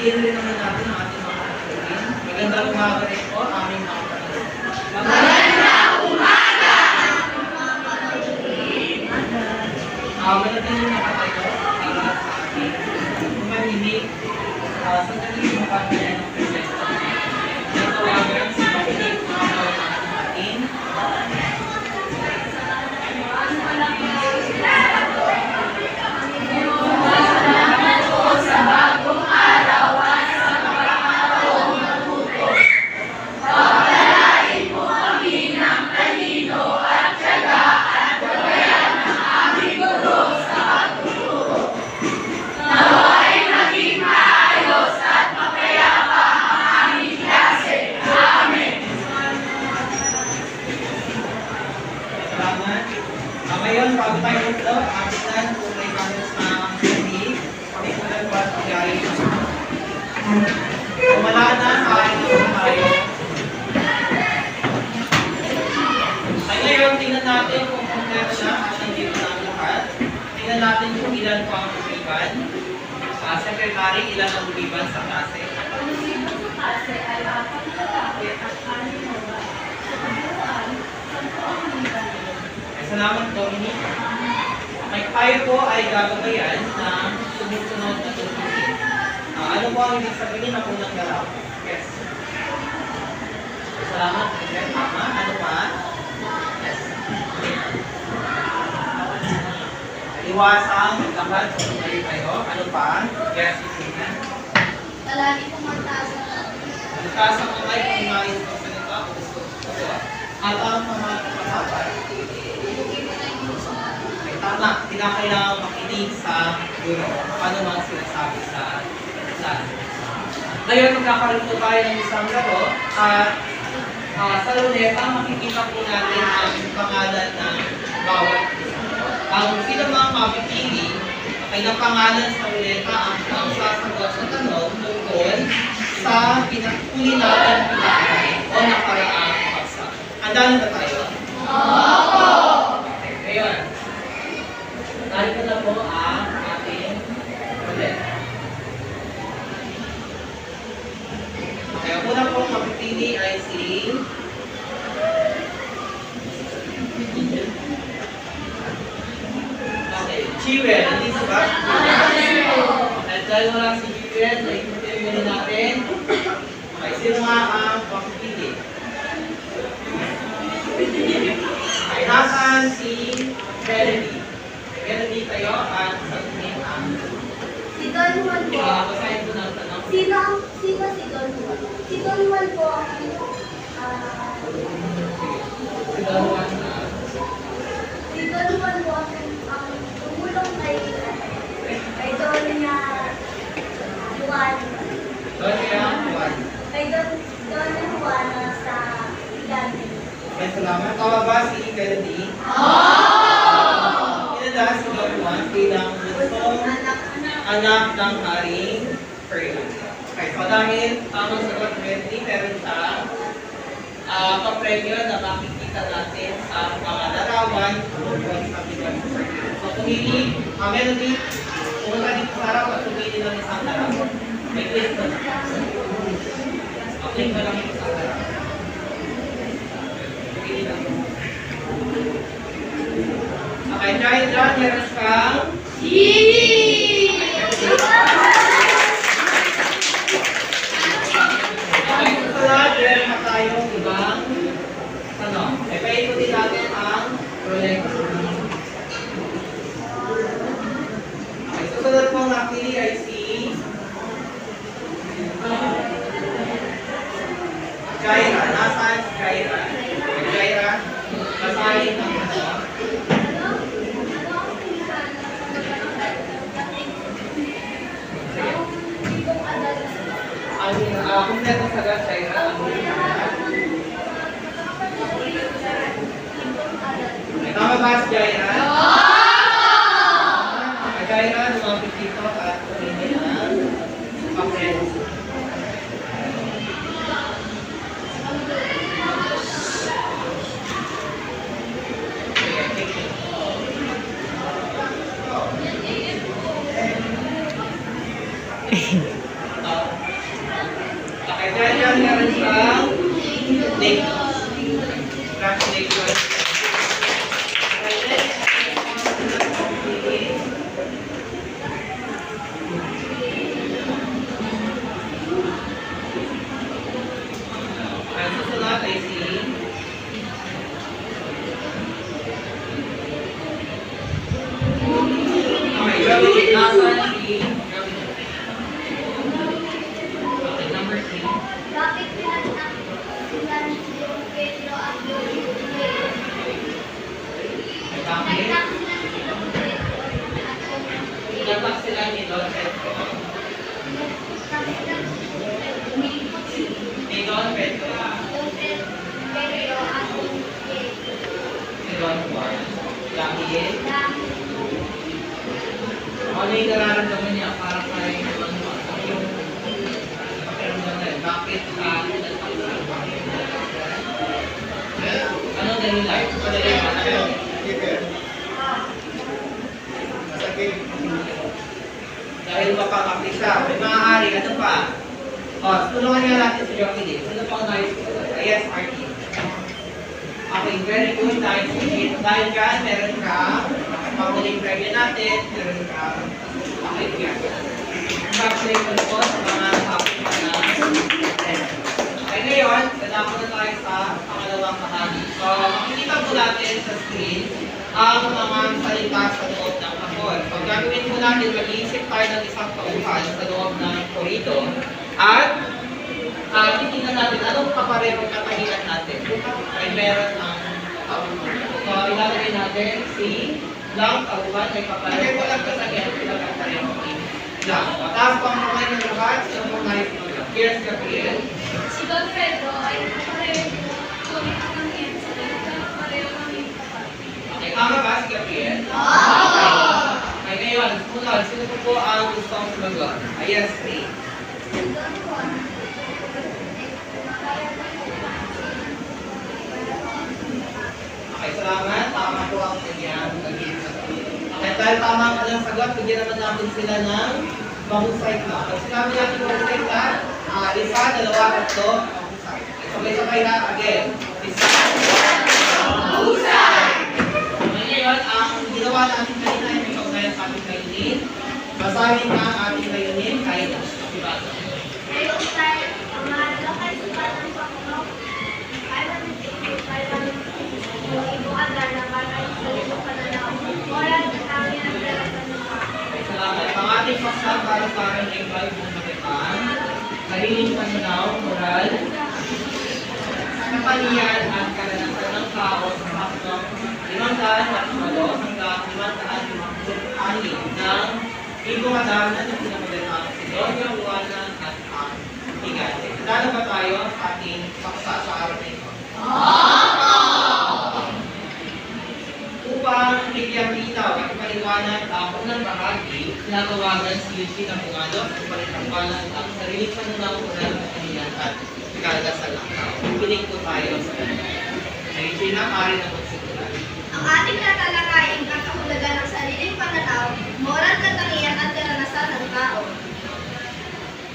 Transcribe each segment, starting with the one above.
Batiin rin naman natin ang ating mga kapatid. Magandang umaga rin po aming mga kapatid. Manatiling nakatayo para sa ating mahinig sa daling makakaya ng presensya. Natawagan si Pakinig mga ating ngayon, bago tayo ito, abitan kung may comments na hindi, pakikulan po at pag-ayos. Kung wala na, kain na tayo. Ay ngayon, tingnan natin kung kompleto na at hindi na ang lahat. Tingnan natin kung ilan po ang lumiban. Secretary, ilan ang lumiban sa klase? Ang lumiban sa klase ay 4 lalaki at 6 babae. Sa kabuuan, 10 ang lumiban. Salamat, Dominic. May tayo po ay gagabayan ng sumusunod na tungkulin. Ano po ang ibig sabihin ng unang galaw? Yes. Salamat, Miguel. Tama. Ano pa? Yes. Iwasang maglamad kung tumayo kayo. Ano pa? Yes, Isina. Palagi pong magtaas ang Magtaas ang kamay kung nais ko sa nito. At ang mga kapasapan. Tama, kinakailangan makinig sa guro. Paano mga sinasabi sa class. Ngayon, magkakaroon po tayo ng isang laro at sa luneta, makikita po natin ang pangalan ng bawat isa. Ang sino mga mapipili, kailang pangalan sa luneta ang sasagot sa tanong tungkol sa pinakuli natin pinakain o nakaraang paksa. Handa na ba tayo? Oo! Okay, ngayon. Narito na po ang ating ulit. Kaya una po mapipili ay si Chiwen. Hindi si ba? At dahil wala si Chiwen, ay interview natin. Okay, sino nga ang mapipili? Ay, nasaan si Kennedy? Kennedy kayo at sa tingin ang Si Don Juan po. basahin ko ng tanong. Sino si Don Juan? Si Don Juan po ang Si Don Juan. si Don Juan po ang tumulong kay Doña Juan. Don Juan. Kay Doña Juan sa Ilan. May salamat. Tawa ba si Kennedy? Kinala si Don Juan bilang gustong anak ng Haring Ferdinand. Okay, so dahil tamang sagot 20, meron siyang papremyo na makikita natin sa mga larawan tungkol sa bilang Ferdinand. So pumili, Melody, pumunta dito sa harap at pumili ng isang larawan. May click na. Click na lang ito sa harap. Pumili lang. Okay, dahil dyan, meron kang okay, susunod, meron pa tayong ibang tanong. E, paikutin natin ang project. Okay, susunod pong napili ay si Jaira. Nasaan si Jaira? Jaira, basahin ang tanong. Ang kumpletong sagot sa ira ang tama ba si Jaira? Jaira, lumapit dito at pumili ng papel. naman, meron siyang lake. Congratulations. Okay, next. Ang susunod ay si okay, Gravity. Nasaan si Gravity? Okay, number 3. Bakit pinagtakutan si Pedro at yung Bakit? nagtakutan sila si Pedro at yung Dapat sila ni Don Pedro. Ni Don Pedro. Pedro at yung Ni Don Juan. Dahil, dahil ano yung nararamdaman niya para kay yung pakiramdam na yun? Bakit ano dahilan? Ano dahilan? Dahil mapapakli siya. May maaari, ano pa? O, tulungan nga natin si Jockey din. Sino pa ang nais ko? Yes, Artie. Okay, very good. Dahil dyan, meron ka pamuling preview natin. Meron ka okay, yan. Congratulations po sa mga nakapit na okay, ngayon, dadako na tayo sa pangalawang bahagi. So, makikita po natin sa screen ang mga salita sa loob ng kahon. So, gagawin po natin, mag-iisip tayo ng isang tauhan sa loob ng korito. At titignan natin anong kaparehong katahilan natin. Ay meron ang tauhan. So, ilalagay natin si lang tauhan ay kaparehong katahilan. Pinagkaparehong lang. Mataas po ang kamay ng lahat. Sino po nais mag-lang? Here's Gabriel. Si Don Pedro ay pareho kung ang yan sa pareho kami kapal. Okay, tama ba si Gabriel? Okay, ngayon, sunod. Sino po ang gustong sumagot? Yes, Ray. Okay, salamat. Tama po ang kanyang pag-iisip. Okay, dahil tama ang kanyang sagot, bigyan naman natin sila ng mahusay ka. Pag sinabi natin mahusay ka, isa, dalawa, tatlo, mahusay. Okay, sabay-sabay na, again. Isa, mahusay. Ngayon, ang ginawa natin kanina ay may kaugnayan sa ating layunin. Basahin na ang ating layunin kahit diba? Ngayon tayo, ang mahalaga kay sukat ng Panginoon, kailan yung ibu agad na bagay sa ito pananaw, moral at angin ang dalasan ng Okay, salamat. Ang ating paksa para sa akin ay Bible Matipan, sariling pananaw, moral, kapanian at karanasan ng tao sa hakong 508 hanggang 556 ng Ibong Adalan na pinamagatang si Doña Juana at ang Higante. Tala ba tayo sa ating paksa sa araw na ito? Upang bigyan linaw at paliwanag ang unang bahagi, tinatawagan si Eugene Abogado at palitangbalan ang sariling pananaw ng kapanian at kalasal ng tao. Piling po tayo sa kanya. Eugene, maaari na magsimula. Ang ating tatalakayin ang kahulugan ng sariling pananaw, moral katangian at karanasan ng tao.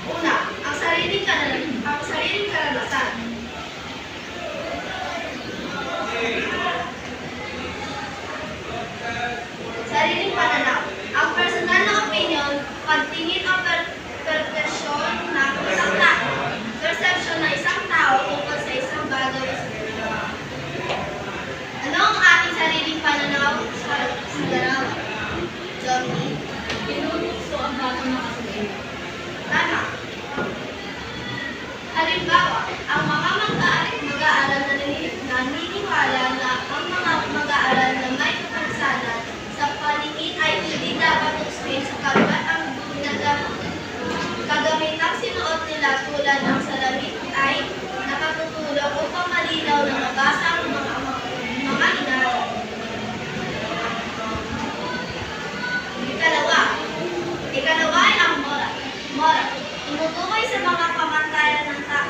Una, ang sariling karanasan. Sariling pananaw. Ang personal na opinion, pagtingin o perception ng isang tao tungkol sa isang bagay o sitwasyon. Ano ang ating sariling pananaw sa larawan? Johnny? Pinunukso ang batang nakasulit. Tama. Halimbawa, ang mga mag-aaral na naniniwala na ang mga mag-aaral na may kapansanan sa paligid ay hindi dapat usmin sa kapat ang kagamitang sinuot nila tulad ng salamin ay nakatutulong upang malinaw na mabasa ang mga inaral. Ikalawa ay ang moral. Tumutukoy sa mga pamantayan ng tao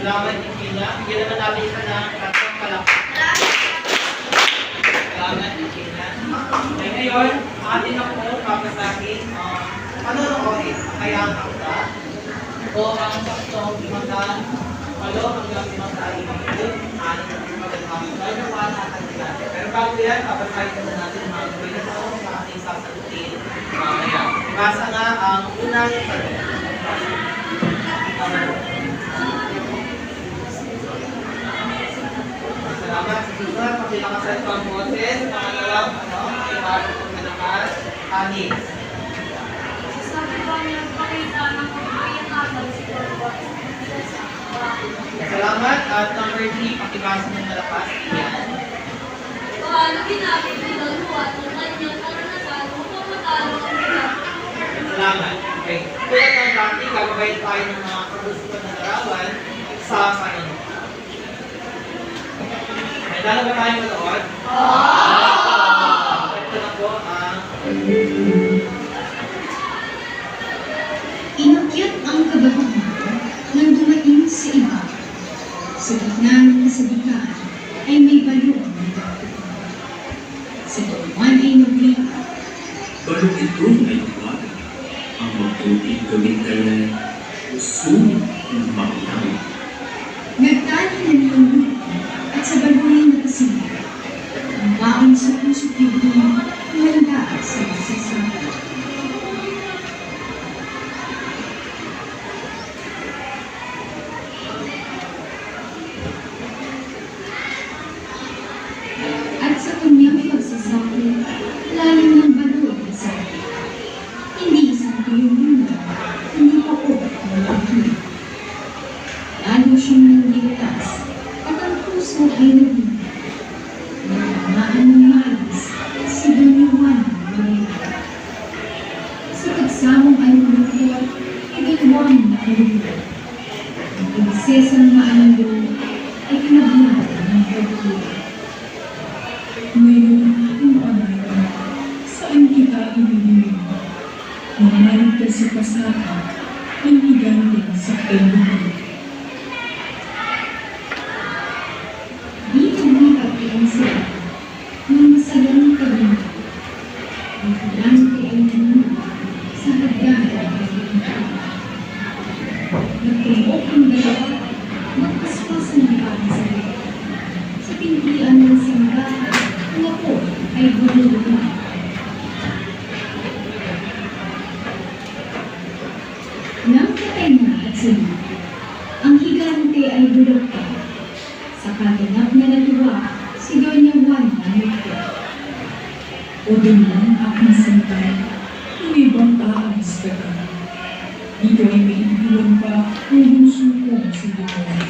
Salamat, Regina. Bigyan naman natin siya ng tatlong palakpak. Salamat, Regina. Okay, ngayon, atin na po papasakin panonoorin kaya ang akta o ang saktong 500 hanggang 500 anin na pinagpagkakasal na panatag natin. Pero bago yan, papasakin na natin ang mga gawin na ito sa ating sasagutin mamaya. Basa nga ang unang tanong. Salamat. Susunod, pag pinakasal ko ang Moses, pangalawang ay bago kong manakas, anis. Sabi ba niya, pakita ng pagkakasal si Lord. Salamat. At number 3, pakibasa ng malakas. Yan. Paano ginamit ni Don Juan ang kanyang karanasan upang matalo ang lahat? Salamat. Okay. Tulad ng dati, gagabayin tayo ng mga kagustuhan ng larawan sa Panginoon. May dala ba tayo manood? Ito na po ang Inakyat ang kababahan nang dumating sa iba. Sa gitna ng kasabihan ay may balong na dati. Sa tuwan ay naglita. Balong ito ay iwan. Ang mabuting gawin kaya usunod ng maunang. Nagtali na niyong lupa at sa balong nakasigat. Ang baon sa puso't bibig handa sa masasama. At sa kanyang pagsasakit, lalo ng balon sa akin. Hindi isang tuyong mundo, hindi pa po malaki. Lalo siyang nandiligtas, at ang puso ay naging. Nagtamaan ng malas, si Daniwan ng Manila. Sa pagsamong ay malungkot, igawang na kalungkot. Ang prinsesang maalalo ay kinabiyat ng pagkulit. Ngayon, aking pangalan, saan kita inihiling? Mamalit ka sa pasaka, hindi ganting sa kaibigan. Di nagmikatian sila ng masalang kabinat. Ang kalante ay nanunod sa hagdanan ng bintana. Nagtumbok ang dalawa, magpaspasan ng pansa. Sa pintian ng simbahan, ang ako ay bulungan. Nang patay na at sunod, ang higante ay bulok pa. Sa kaganap na natuwa, si Doña Juana nito. O duman aking santay, hindi bang aalis ka ka? Dito ay may iwan pa ang sukong sa Diyos.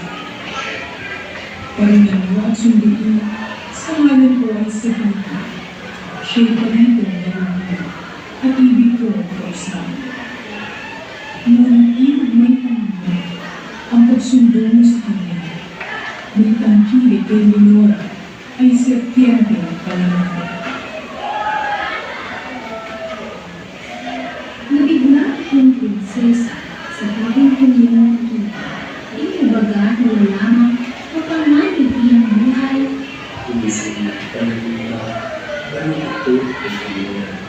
Paringan mo at sunduin, sa ngalan ko ay sabihin. Siya'y parito na lumit, at ibig ko ang kausap. Ngunit ibig may pangalan, ang pagsundo mo sa kanya. May tangkilik kay Leonora ay Septiembre ang palangan. Nabigla ang prinsesa sa bagong kanyang nakita. Inubaga na lamang kapanganin iyang buhay. Umisip na panagpunta, balong ito ay kailangan.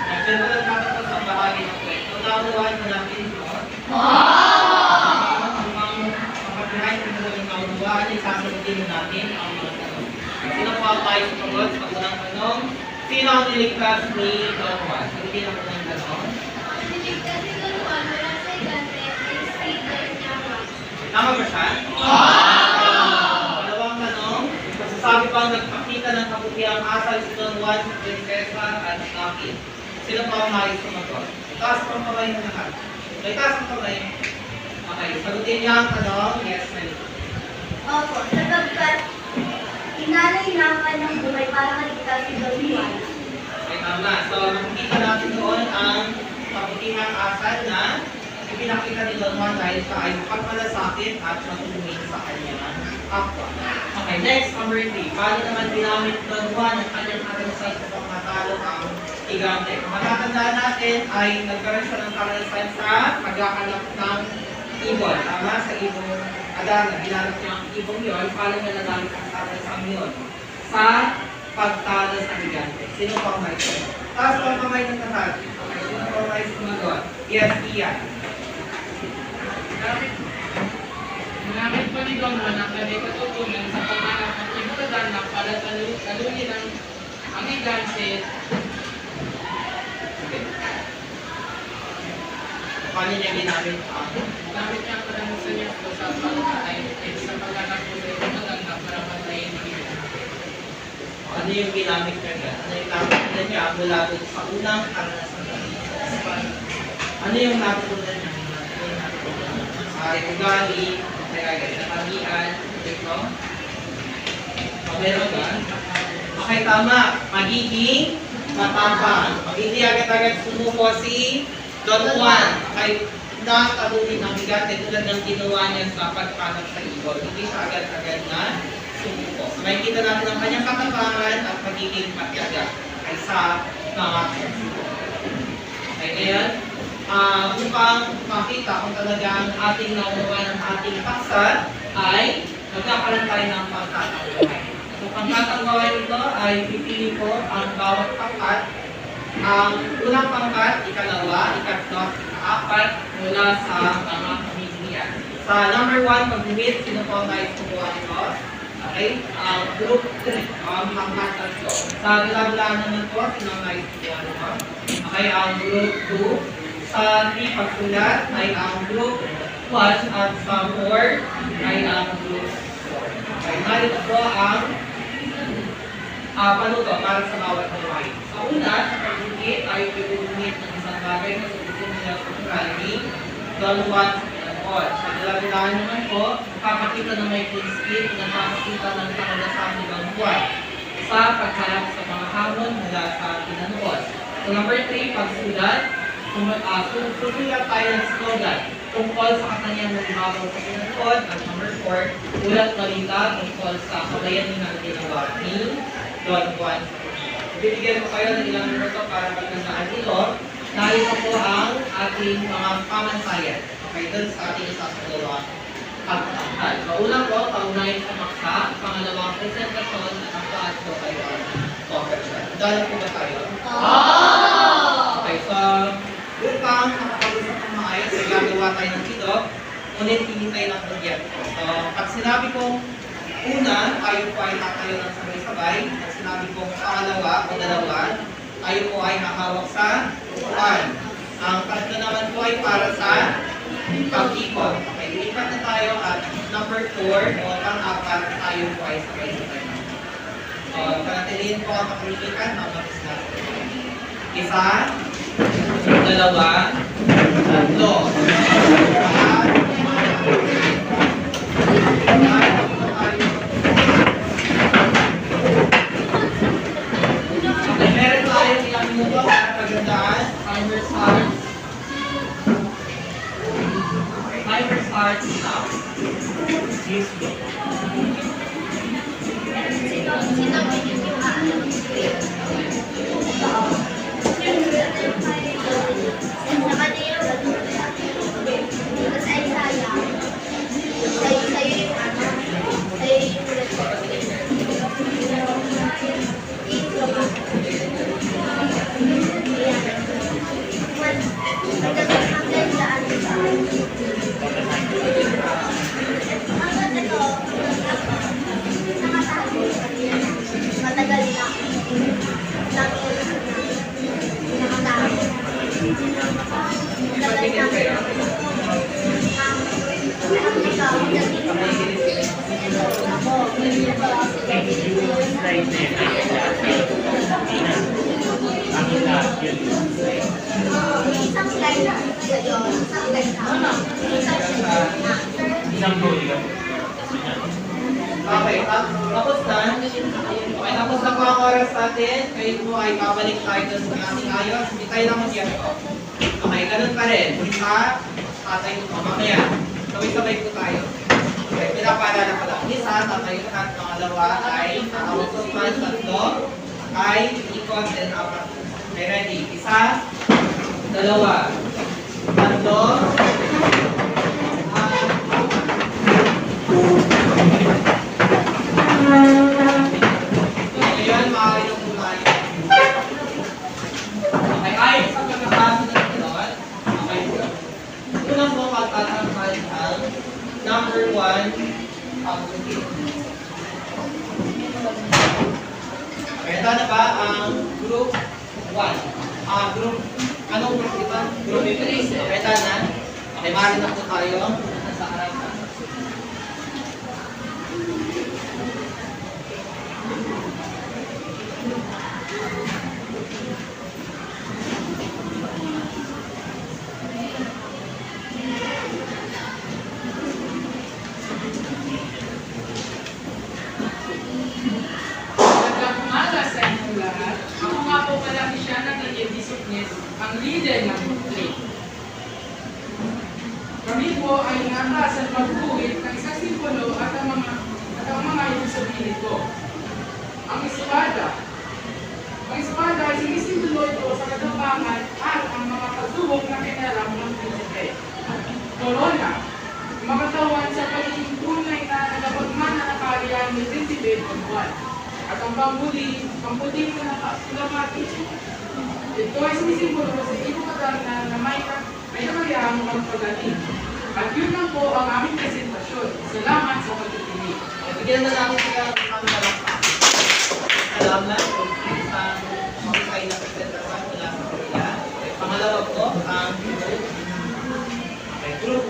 at pero nagtatapos ang bahagi ng kwento. Naunawahan mo natin ito. Ang behind ko na yung naunawahan, isasagutin mo natin ang mga tanong. Sino po ang tayo sa pagod sa unang tanong? Sino ang niligtas ni Don Juan? Sagutin ang unang tanong. Niligtas si Don Juan mula sa higante ay si Doña Juan. Tama ba siya? Dalawang tanong. Masasabi bang nagpakita ng kabutihang asal si Don Juan sa prinsesa at nakit? Sino pa ang nais sumagot? Itaas po ang kamay ng lahat. Itaas ang kamay. Okay, sagutin niya ang tanong. Yes, Melissa. Opo, sapagkat inalay naman ng buhay para maligtas si Don Juan. Okay, tama. So, makikita natin doon ang kabutihang asal na ipinakita ni Don Juan dahil siya ay pagmalasakit at matulungin sa kanyang kapwa. Okay, next, number 3. Paano naman ginamit ni Don Juan ang kanyang karanasan sa matalo ang higante? Kung matatandaan natin ay nagkaroon siya ng karanasan sa pagkakalap ng ibon. Tama? Sa ibong Adana, ginamit niya ang ibong yun. Paano niya nagamit ang talasang yun? Sa pagtalas ng gigante. Sino pang may ito? Taas pang kamay ng tatat. Okay, sino pang may sumagot? Yes, Ian. Ginamit po ni Gongwan ang kanyang katutunan sa paghanap ng ibang Adana para talunin ang gigante. Okay. Paano niya ginamit ang Ginamit niya ang karanasan niya po sa pagkatay sa paghanap po sa ibang Adana para patayin ang gigante. ano yung ginamit niya dyan? Ano yung natutunan niya mula doon sa unang karanasan niya? Ano yung natutunan niya? Ano yung natutunan niya? Ay, ugali, kaya katangian, ito. Meron ba? Okay, tama. Magiging matapang. Pag hindi agad-agad sumuko si Don Juan, ay nakalunin ang gigante tulad ng ginawa niya sa pagpanap sa ibon. Hindi siya agad-agad na sumuko. So, makikita natin ang kanyang katapangan at magiging matyaga ay sa mga okay, ngayon, upang makita kung talagang ating naunawa ng ating paksa ay magkakaroon tayo ng pagtatanggawan. So, pagtatanggawan ito ay pipili ko ang bawat pangkat. Ang unang pangkat, ikalawa, ikatlo, ikaapat mula sa mga pamilya. Sa number 1, pag-meet, sino po ang nais kukuha nito? Okay, group 3, pangkat tatlo. Sa bilablaan naman po, sino ang nais kukuha nito? Okay, ang group 2. Sa 3 pagsulat ay ang group 1 at sa 4 ay ang group 4. Okay, narito po ang panuto para sa bawat gawain. Sa una, sa pag-ungit ay pag-ungit ng isang bagay na sa gusto nila kultural ni Don Juan sa Pinagod. Sa dalawilaan naman po, nakakakita na may prinsip na nakakakita ng karanasan ni Don Juan sa pagharap sa mga hamon mula sa Pinagod. So number 3, pagsulat. Susulat tayo ng slogan tungkol sa katangiang nalimabaw sa Pinagod. At number 4, ulat balita tungkol sa kabayanin ng ginawa ni Don Juan. Bibigyan ko kayo ng ilang minuto para pagkandaan ito. Narito po ang ating mga pamansayan. Okay, doon sa ating isa sa dalawa pagkakal. So, una po, paunahin sa maksa. Pangalawang presentasyon at ang paatso kayo ang conference. Dala po ba tayo? Okay, so upang makapag-usap ng maayos, ay gagawa tayo ng ito. Ngunit hindi tayo ng proyekto. So, pag sinabi kong una, tayo po ay tatayo ng sabay-sabay. At sinabi kong pangalawa o dalawa, tayo po ay nakahawak sa upuan. Ang tatlo naman po ay para sa pag-ikot. Okay, lipat na tayo at number 4 o pang-apat, tayo po ay sabay-sabay. So, panatiliin po ang paglikitan ng mag-islas. Isa, dalawa, tatlo. Meron tayong ilang minuto para pagandaan. Timer starts. Timer starts now. Excuse me. Sino yung aalam ng script? Sa kanila, tapos ay sayang. Sa'yo yung ano, sa'yo yung intro ka. Hanggang saan ba? Hanggang ito, nakatago. Matagal na. Nakatago. Matagal na. Isang slide na sa'yo. Isang slide na. Okay, tapos na. Okay, tapos na po ang oras natin. Kayo po ay babalik tayo dun sa ating ayos. Hindi tayo na mag-yero. Okay, ganun pa rin. Isa, tatay ko. Mamaya, sabay-sabay po tayo. Okay, pinapaalala ko lang. Isa, tatay ko at pangalawa ay nakawag sa pan, tatlo, ay ikot, then apat. Okay, ready? Isa, dalawa, tatlo, number 1, pag-bukit. Okay, ito na ba ang group 1? Anong group ito? Group 3. Okay, ito na. Okay, maaari na po tayo sa harapan. Magandang umaga sa inyong lahat. Ako nga po pala si Shana ng Edisoknes, ang leader ng Mutri. Kami po ay nasa sa pagbuwit ng isang simbolo at ang mga ibig sabihin nito. Ang espada. Ang espada ay sinisimbolo ito sa katapangan at ang mga pagsubok na kinalam ng prinsipe. Corona. Makatawan sa pagiging tunay na nagapagmana na kaharian ni Prinsipe Don Juan. At ang pamputing na nakasulamati. Ito ay sinisimbolo sa ito madang na may nakayahang magpagaling. At yun lang po ang aming presentasyon. Salamat sa pagkikinig. Bigyan na namin sila ng pangalaman. Alam na kung isang makikay na presentasyon mula sa kanila. Okay, pangalawa po ang group.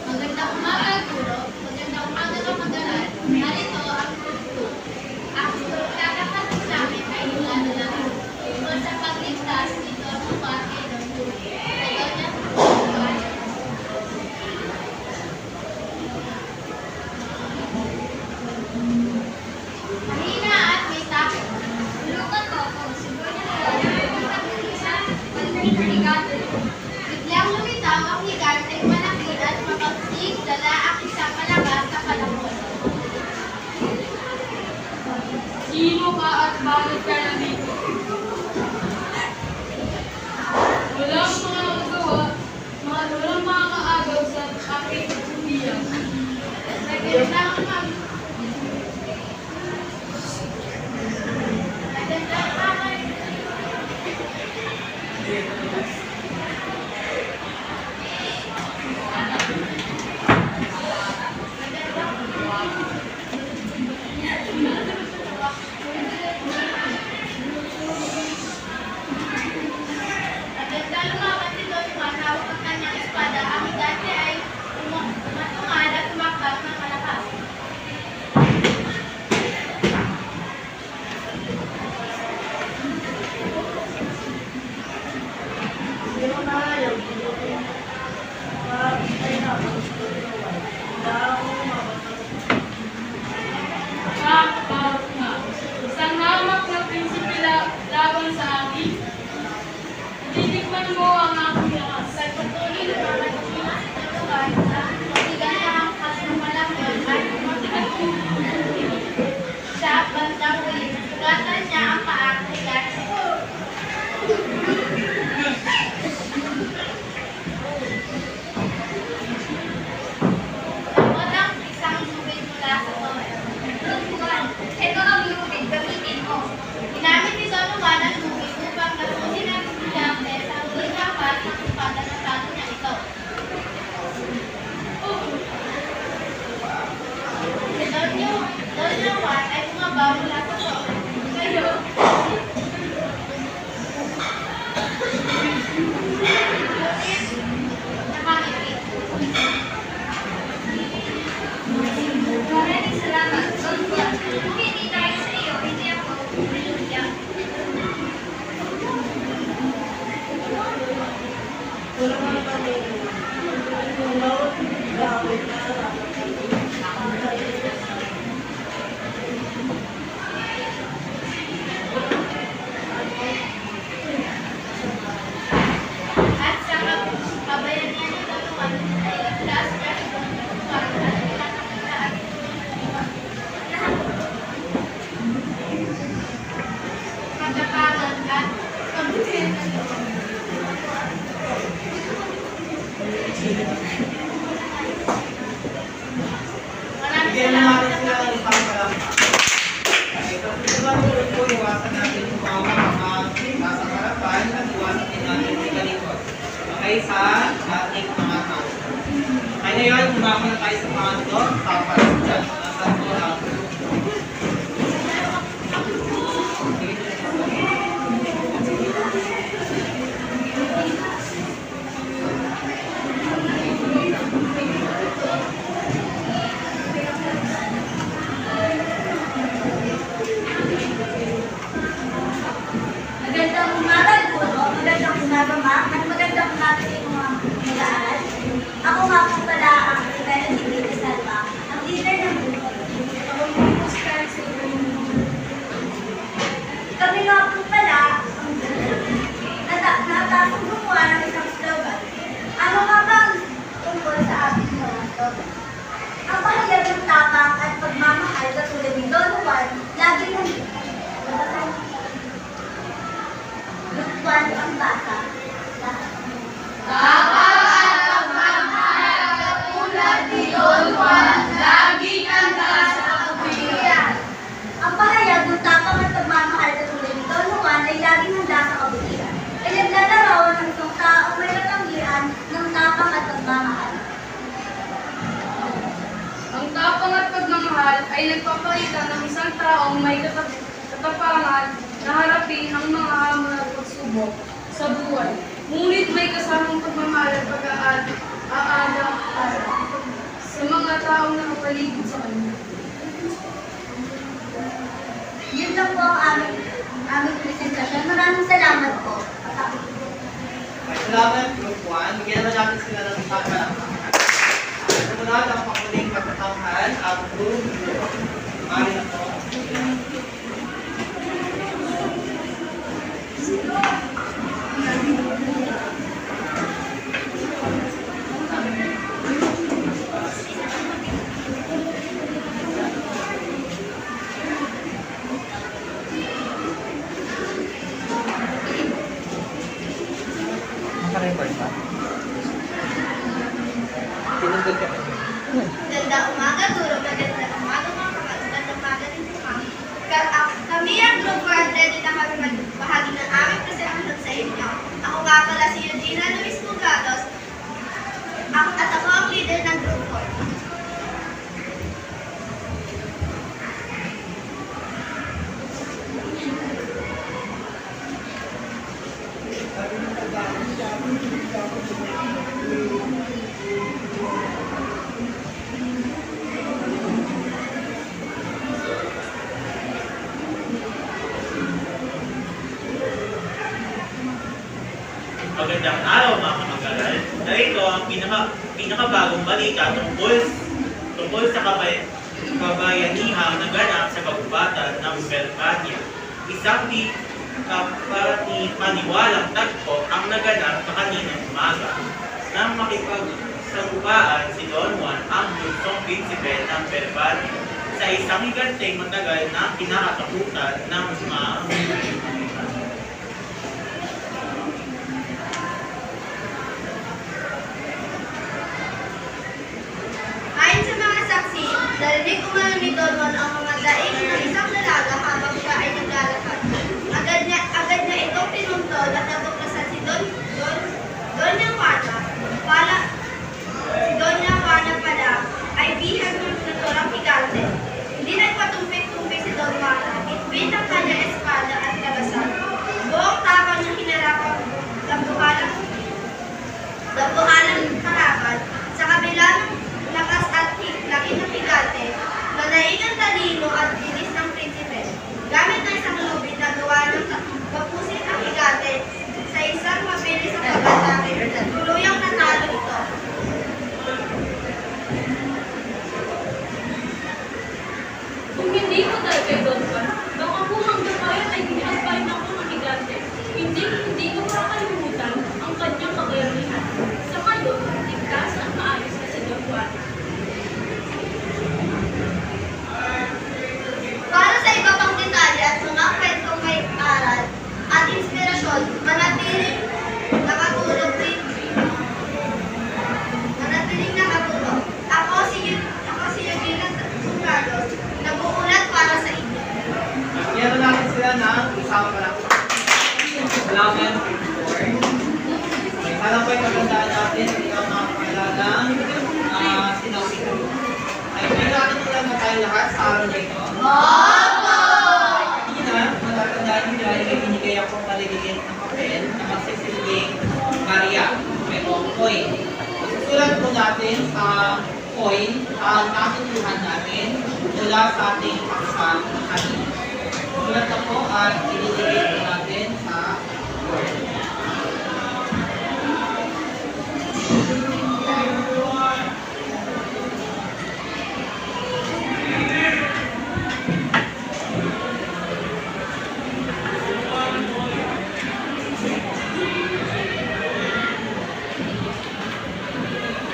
Magandang umaga, guro. Magandang umaga, kamag-aral. Narito ang group 2. Ang kakapatid namin ay Ilano lang. Tungkol sa pagligtas dito ang bumati ng group. Ayaw niya mahina at may takot. Tulungan ko kung siguro niya sa pagkakaligan. Biglang lumitaw ang higante malaki at mapagsig dala ang isang malakas na palakot. Sino ka at bakit ka nandito? Walang mga magawa, walang mga kaagaw sa aking biyan. Nagandang lumaban si Don Juan, hawak ang kanyang espada. Ang higante ay umatungan at tumakbang ng malakas. Nakakapawag nga. Isang hamak na prinsipe laban sa akin. Titikman mo ang aking lakas. Sa patuloy na mamatutunan si Don Juan, ang higante ang kasang malakot ay sa bandang huli. Sugatan niya ang paa ng higante. Tawad ang isang lubid mula sa toy. Don Juan, ito ang lubid, gamitin mo. Ginamit ni Don Juan ang lubid upang nasusin ang higante sa huling lapat ng espada na tago niya ito. Si Don Juan ay bumaba mula sa toy. Ngayon, nakangipit. Maraming salamat, Don Juan. Kung hindi tayo sa iyo, hindi ako bibigyan. At sa kabayanihan ni Don Juan ay last crush Don Juan at pinakakitaan. Katapangan at pagbuhin ng loob. Maraming Bigyan na salamat. natin sila ng pangalaman. Okay, so ito po iwasan natin yung mga nasa harapan at iwasan din natin sa likod. Okay? ay sa ating mga tao. Kaya ngayon, umako na tayo sa pangatlo, sa parasyan. Nasaan po ang Magandang umaga, Guro. Magandang umaga, Ma'am. At magandang umaga sa inyong mga mag-aaral. Ako nga po pala ang Melody de Salva, ang leader ng grupo. Ako po po si Carlos Silva. Kami nga po pala ang natatang gumawa ng isang slogan. Ano nga ba ang tungkol sa ating mga ito? Ang pahayag ng tapang at pagmamahal katulad ni Don Juan, lagi nandito. Juan ang bata. Tapang at pagmamahal katulad ni Don Juan, laging handa sa kabutihan. Ang pahayag ng tapang at pagmamahal katulad ni Don Juan ay laging handa sa kabutihan. Ay naglalarawan ng isang taong may katanggihan ng tapang at pagmamahal. Ang tapang at pagmamahal ay nagpapakita ng isang taong may katapangan na harapin ang mga hamon at pagsubok sa buhay. Ngunit may kasamang pagmamahal at pag-aalaga sa mga taong nakapaligid sa kanya. Yun lang po ang aming presentasyon. Maraming salamat po. Salamat, Group 1. Bigyan naman natin sila ng isang palakpakan. Sumunod ang panguling pagkatanghan ang Group 2. Mari na po. Naka-record pa. Tinugod ka pa. Ganda umaga, Guro. Maganda umaga, mga kapatid. Ganda umaga din po, Ma'am. Kami ang Group 1, ready na kami magbahagi ng aming presentasyon sa inyo. Ako nga pala si Eugenia Luis Mugados, at ako ang leader ng Group 4. Magandang araw mga kamag-aral. Narito ang pinakabagong balita tungkol sa kabayanihang naganap sa kagubatan ng Belpania. Isang di paniwalang tagpo ang naganap kaninang umaga. Nang makipagsagupaan si Don Juan ang bunsong prinsipe ng Belpania sa isang higanteng matagal na kinakatakutan ng mga Ayon sa mga saksi, narinig umano ni Don Juan ang mga daing ng isang dalaga habang siya ay naglalakad. Agad niya itong pinuntol at natuklasan si Doña Juana. Si Doña Juana pala ay bihag ng naturang higante. Hindi nagpatumpik-tumpik si Don Juana. Itbit ang kanyang espada at labasan. Buong tapang niya hinarapan dambuhalang harapan sa kabila ng lakas at laki ng higante, manaig ang talino at bilis ng prinsipe. Gamit ng isang lubid na gawa ng kapusin ang higante sa isang mabilis na pag-atake, tuluyang nanalo ito. Kung hindi ko talaga Don Juan, baka po hanggang ngayon ay ginagabayin ako ng higante. Hindi ko makakalimutan ang kanyang kabayanihan. Sa ngayon, ligtas at maayos na si Don Juan. Para sa iba pang detalye at mga kwentong may aral at inspirasyon, manatiling nakatulog. Ako si Eugenia Mugados, nag-uulat para sa inyo. Kanina, matatandaan niyo ay may binigay akong maliliit na papel na magsisilbing barya. May coin. Susulat po natin sa coin ang natutuhan natin mula sa ating paksa kanina. Sulat na po at ililagay po natin sa board.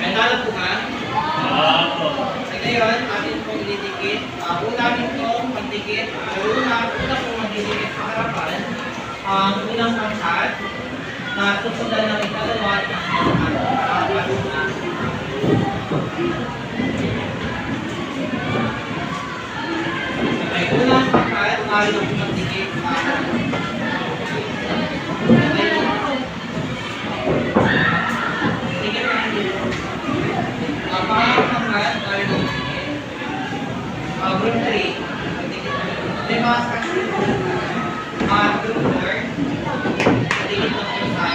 Kaya po ba? Sa ngayon, atin pong ididikit. Ulamin pong magdikit. Una pong magdidikit sa harapan ang unang pangkat na susundan ng ikalawa at pangkat. May unang pangkat, narin pong magdikit sa harapan. Dikit na dito. Pangkat, narin pong magdikit. Group 3. Lima sa group 4. Dikit na po sa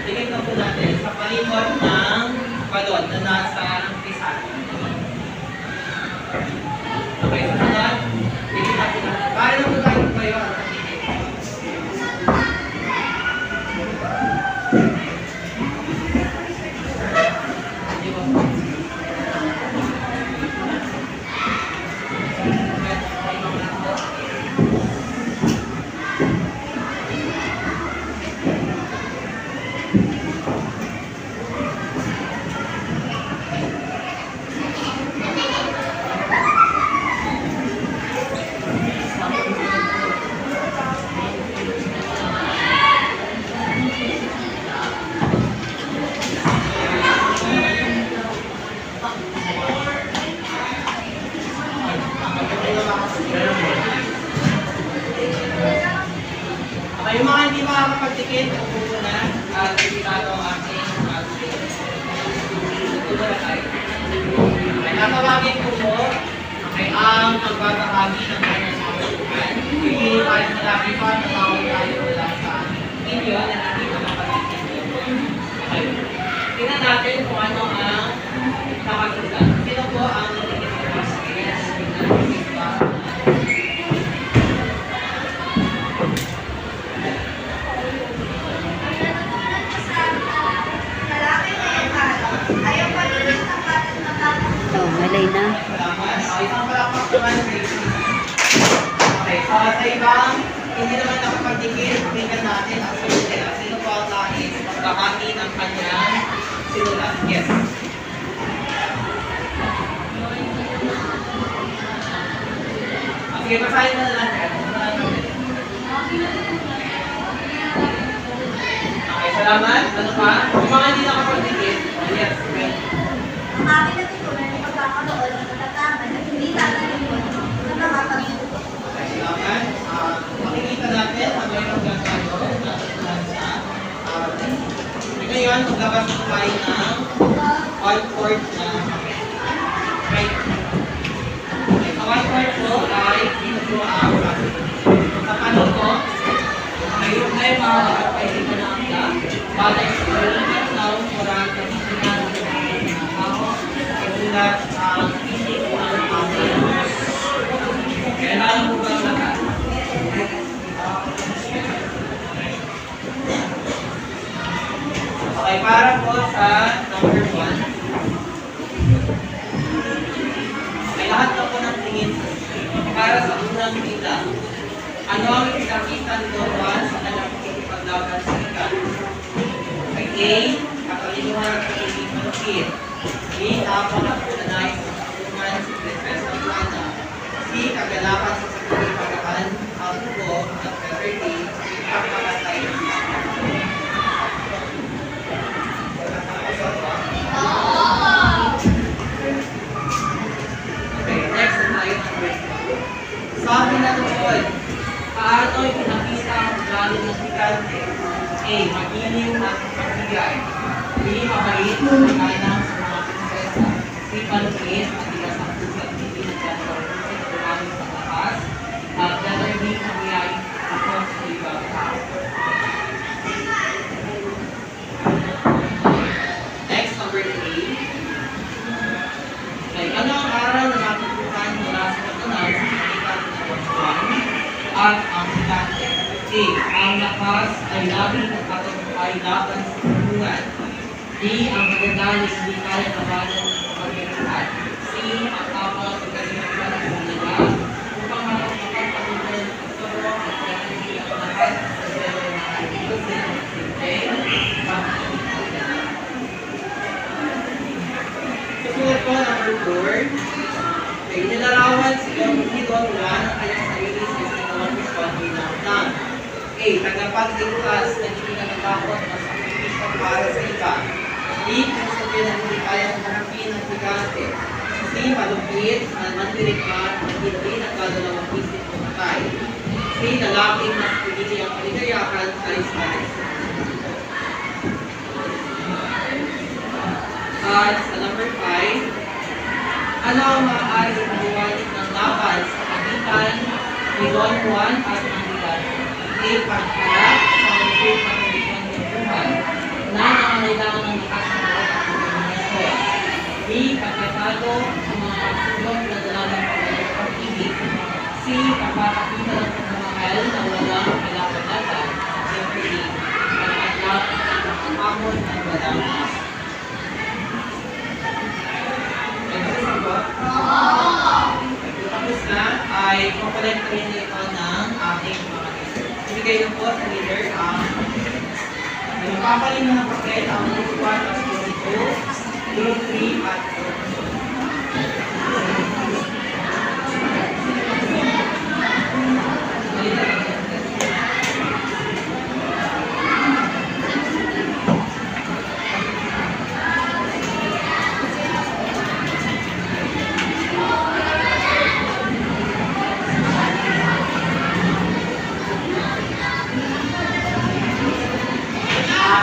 dikit na po natin sa palikot ng balon na nasa pisat. Okay, susunod. Dikit na po natin. Para na po tayo kayo at dikit. Di ba po? Okay, yung mga hindi makakapagtikit, upo po na at ibigado ang ating upo na tayo. Okay, natawagin ko po ang pagbabahagi ng kanyang kabutuhan. Pipili tayo na lagi pa, natawag tayo mula sa inyo na hindi makapagtikit. Okay, tingnan natin kung ano ang nakasulat. Sino po ang natikit sa basket? Malay na. Salamat. Isang palakpak naman kay okay, so sa ibang hindi naman nakapagdikit, tingnan natin ang sagot nila. Sino po ang nais magbahagi ng kanyang sinulat? Yes. Sige, basahin na lang. Okay, salamat. Ano pa? Yung mga hindi nakapagdikit, yes. Okay. Ang aking natutunan ay pagkakaroon ng katatagan at hindi tatalikod na nakapagsuko. Okay, salamat. Makikita natin ang mayroong gagawin natutunan sa ngayon, maglabas po tayo ng one-fourth na papel. Okay. Sa one-fourth po ay dito po ang sa panon ko, may problema at pwede ko na ang balay sa kalulat na umurang kasisingan ng ako, isulat ang isip ng amin. Kailangan mo ba ang lahat? Okay, para po sa number 1. May lahat na po ng tingin para sa unang kita. Ano ang ipinakita ni Don Juan sa kanyang paglaban sa ikat? May A, katalinuhan at pagiging malukit. B, tapang at punanay sa kapungan sa Prinsesa Juana. C, kagalakan sa pagkakapan ang tubo at letter D, pagkakatay ng okay, next na tayo. Sa pinatuod, paano ipinakita ang ugali ng estudyante? A. Magiliw at magbigay. B. Mabait at maganang sa mga prinsesa. C. Malupit at tigas ang puso at hindi nagkakaroon sa dumamit sa lakas. At letter B. Kamiyay at sa ibang tao. Next, number 3. Okay, ano ang aral na natutunan mula sa patunan sa kanilang ng at ang estudyante? A. Ang lakas ay labing nagkatagumpay laban sa buhay. B. Ang kagandahan ay hindi kaya labanan ng pagkakataon. C. Ang tapang sa kanilang ng nila upang makapagpatuloy ng pagturo at hindi ang lahat sa sero ng kaibigan. Okay? Susunod po, number 4. Okay, nilarawan si Don Juan ang kanyang sarili sa sinawang misyon bilang plan. A. Tagapagligtas na hindi natatakot na sakripisyo para sa iba. B. Kung sabihin na hindi kayang harapin ang gigante. C. Malupit na mandirigma na hindi nagdadalawang isip o matay. C. Lalaking mas pinili ang kaligayahan ay status. At sa number 5, ano ang maaaring buwalit ng laban sa pagitan ni Don Juan at Mandilan? A. Pagharap sa malusog na kondisyon ng buhay na nangangailangan ng lakas ng loob at determinasyon. B. Pagkatalo sa mga pagsulong na dalagang pag-ibig. C. Pagpapakita ng pagmamahal na walang kailangan-laban. Siyempre D. Pag-atlat ang amon ng walang asa. Tapos na ay kukolect rin ito ng ating mga leader. Ibigay na po sa leader ang magpapaling ng papel ang group 1 at group 2, group 3 at group 2.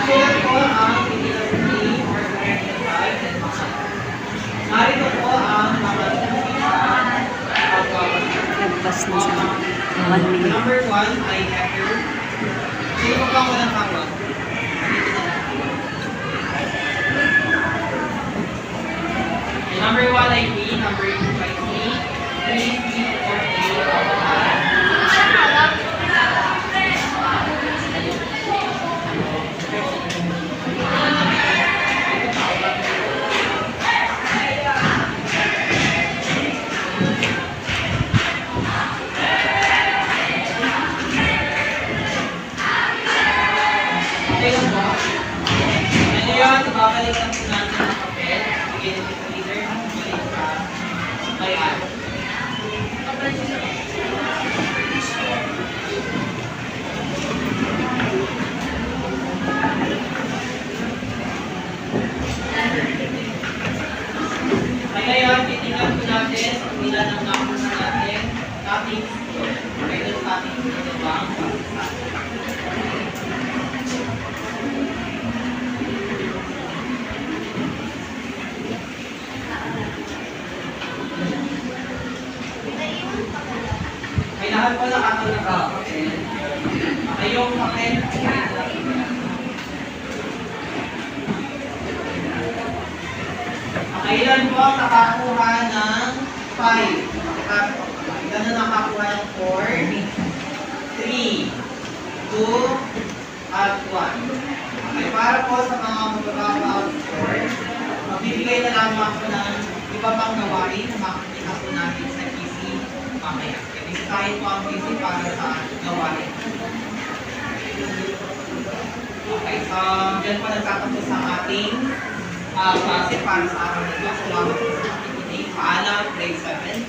Sulat po ang pinilagay or corrected by and mga. Narito po ang mapasunod sa pagbabasa. Nagpas na sa 1 minute. Number 1 ay Hector. Sino po ang walang hawak? Number 1 ay B, number 2 ay C, 3, C, 4, A, okay lang po. Ano yun? Babalik lang po natin ang papel. Bigyan natin sa leader. Balik sa bayan. Ngayon, titingnan po natin kung ilan ang nakuha natin ating score. Kaya sa ating dalawang pagkakas. May lahat po ng ating nakapapel. Ay yung papel. Ilan po ang nakakuha ng 5? Ilan na nakakuha ng 4? 3, 2, at 1. Okay, para po sa mga magbababa ang score, magbibigay na lamang po ng iba pang gawain na makikita po natin sa PC mamaya. Bisitahin po ang PC para sa gawain. Okay, so dyan po nagtatapos ang ating klase para sa araw nito. Salamat po sa aking paalam, grade 7.